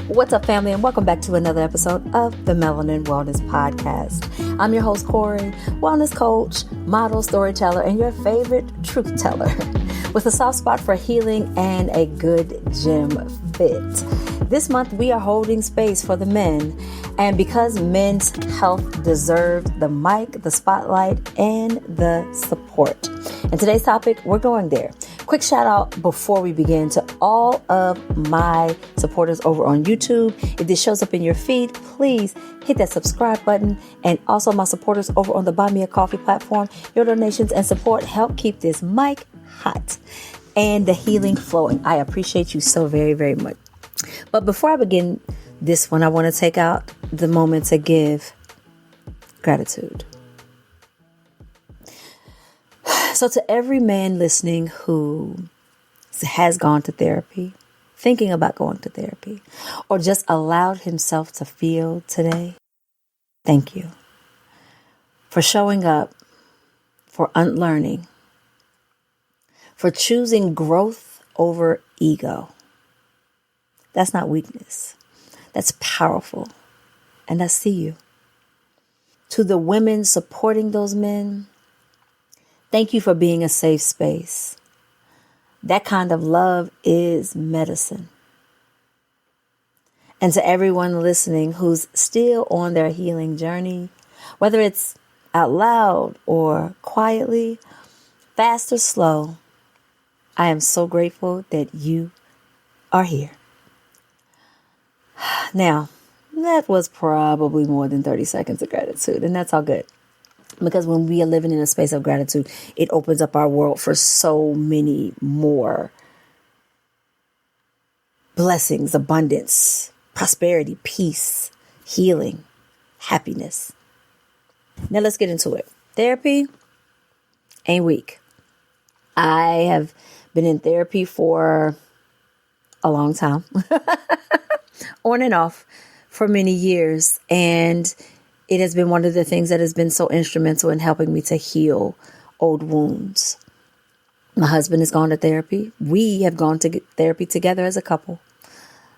What's up, family, and welcome back to another episode of the Melanin Wellness Podcast. I'm your host, Cori, wellness coach, model, storyteller, and your favorite truth teller with a soft spot for healing and a good gym fit. This month, we are holding space for the men, and because men's health deserves the mic, the spotlight, and the support. And today's topic, we're going there. Quick shout out before we begin to all of my supporters over on YouTube. If this shows up in your feed, please hit that subscribe button. And also my supporters over on the Buy Me a Coffee platform. Your donations and support help keep this mic hot and the healing flowing. I appreciate you so very, very much. But before I begin this one, I want to take out the moment to give gratitude. So to every man listening who has gone to therapy, thinking about going to therapy, or just allowed himself to feel today, thank you for showing up, for unlearning, for choosing growth over ego. That's not weakness. That's powerful. And I see you. To the women supporting those men, thank you for being a safe space. That kind of love is medicine. And to everyone listening who's still on their healing journey, whether it's out loud or quietly, fast or slow, I am so grateful that you are here. Now, that was probably more than 30 seconds of gratitude, and that's all good. Because when we are living in a space of gratitude, it opens up our world for so many more blessings, abundance, prosperity, peace, healing, happiness. Now let's get into it. Therapy ain't weak. I have been in therapy for a long time, on and off for many years, and it has been one of the things that has been so instrumental in helping me to heal old wounds. My husband has gone to therapy. We have gone to therapy together as a couple.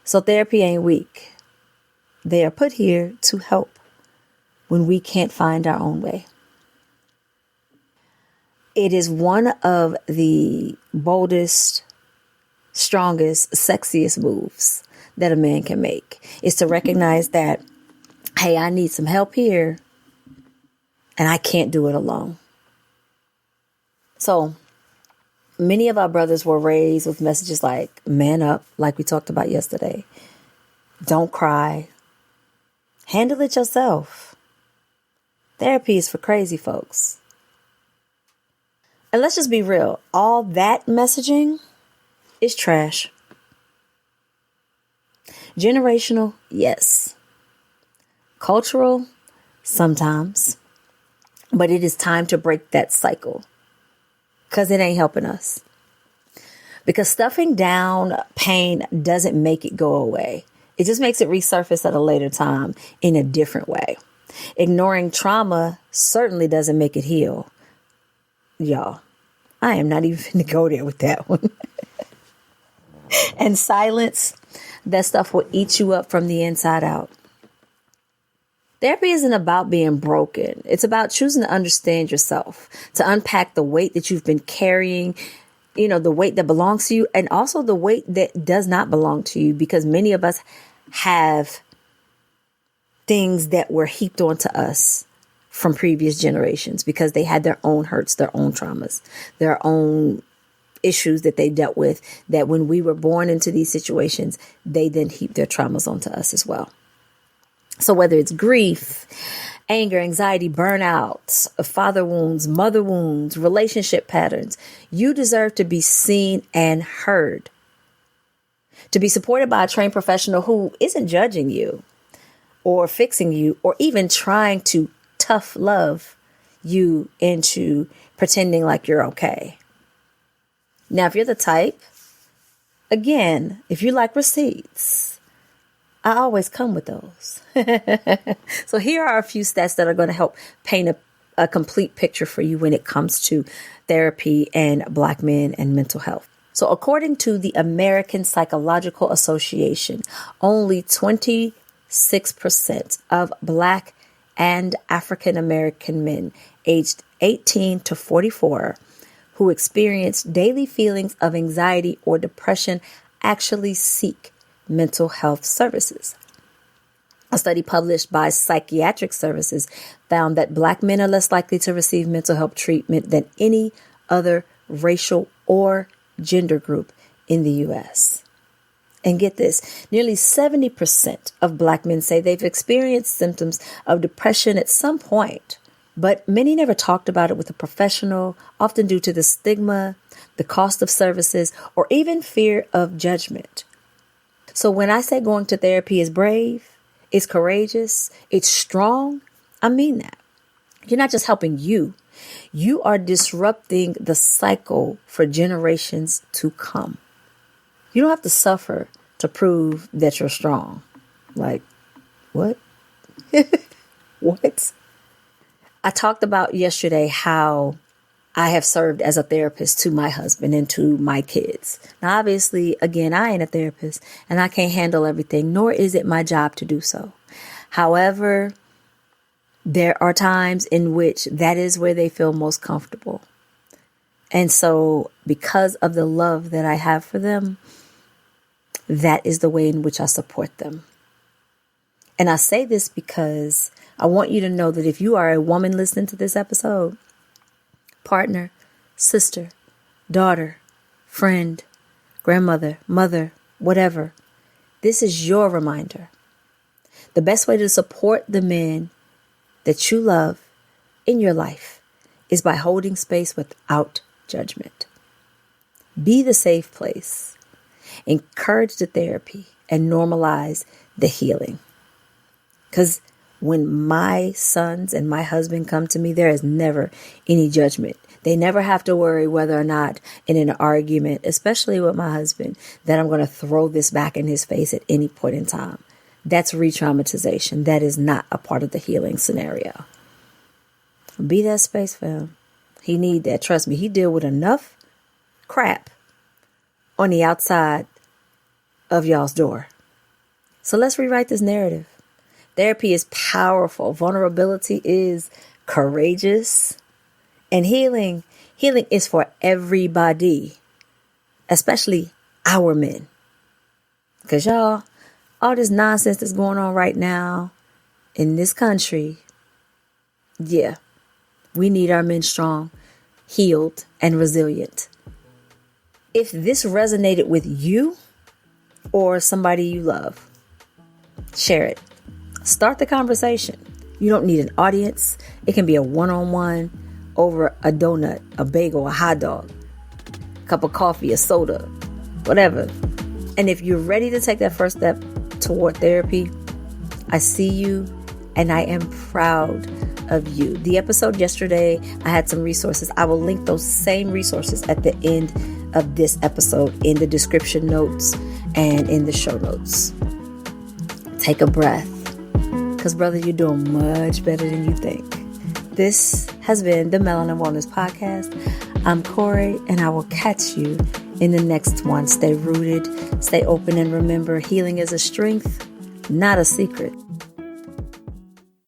So therapy ain't weak. They are put here to help when we can't find our own way. It is one of the boldest, strongest, sexiest moves that a man can make, is to recognize that, hey, I need some help here, and I can't do it alone. So many of our brothers were raised with messages like, man up, like we talked about yesterday. Don't cry. Handle it yourself. Therapy is for crazy folks. And let's just be real. All that messaging is trash. Generational, yes. Cultural, sometimes. But it is time to break that cycle, because it ain't helping us. Because stuffing down pain doesn't make it go away. It just makes it resurface at a later time in a different way. Ignoring trauma certainly doesn't make it heal. Y'all, I am not even going to go there with that one. And silence, that stuff will eat you up from the inside out. Therapy isn't about being broken. It's about choosing to understand yourself, to unpack the weight that you've been carrying, the weight that belongs to you, and also the weight that does not belong to you, because many of us have things that were heaped onto us from previous generations because they had their own hurts, their own traumas, their own issues that they dealt with, that when we were born into these situations, they then heap their traumas onto us as well. So whether it's grief, anger, anxiety, burnout, father wounds, mother wounds, relationship patterns, you deserve to be seen and heard. To be supported by a trained professional who isn't judging you or fixing you or even trying to tough love you into pretending like you're okay. Now, if you're the type, again, if you like receipts, I always come with those. So here are a few stats that are going to help paint a complete picture for you when it comes to therapy and Black men and mental health. So according to the American Psychological Association, only 26% of Black and African American men aged 18 to 44 who experience daily feelings of anxiety or depression actually seek mental health services. A study published by Psychiatric Services found that Black men are less likely to receive mental health treatment than any other racial or gender group in the U.S. And get this, nearly 70% of Black men say they've experienced symptoms of depression at some point, but many never talked about it with a professional, often due to the stigma, the cost of services, or even fear of judgment. So when I say going to therapy is brave, it's courageous, it's strong, I mean that. You're not just helping you. You are disrupting the cycle for generations to come. You don't have to suffer to prove that you're strong. Like, what? What? I talked about yesterday how I have served as a therapist to my husband and to my kids. Now, obviously, again, I ain't a therapist and I can't handle everything, nor is it my job to do so. However, there are times in which that is where they feel most comfortable. And so because of the love that I have for them, that is the way in which I support them. And I say this because I want you to know that if you are a woman listening to this episode, partner, sister, daughter, friend, grandmother, mother, whatever, this is your reminder. The best way to support the men that you love in your life is by holding space without judgment. Be the safe place. Encourage the therapy and normalize the healing. Because when my sons and my husband come to me, there is never any judgment. They never have to worry whether or not in an argument, especially with my husband, that I'm going to throw this back in his face at any point in time. That's re-traumatization. That is not a part of the healing scenario. Be that space for him. He need that. Trust me, he deal with enough crap on the outside of y'all's door. So let's rewrite this narrative. Therapy is powerful. Vulnerability is courageous. And healing is for everybody, especially our men. Because y'all, all this nonsense that's going on right now in this country, yeah, we need our men strong, healed, and resilient. If this resonated with you or somebody you love, share it. Start the conversation. You don't need an audience. It can be a one-on-one over a donut, a bagel, a hot dog, a cup of coffee, a soda, whatever. And if you're ready to take that first step toward therapy, I see you and I am proud of you. The episode yesterday, I had some resources. I will link those same resources at the end of this episode in the description notes and in the show notes. Take a breath. Because, brother, you're doing much better than you think. This has been the Melanin Wellness Podcast. I'm Cori, and I will catch you in the next one. Stay rooted, stay open, and remember, healing is a strength, not a secret.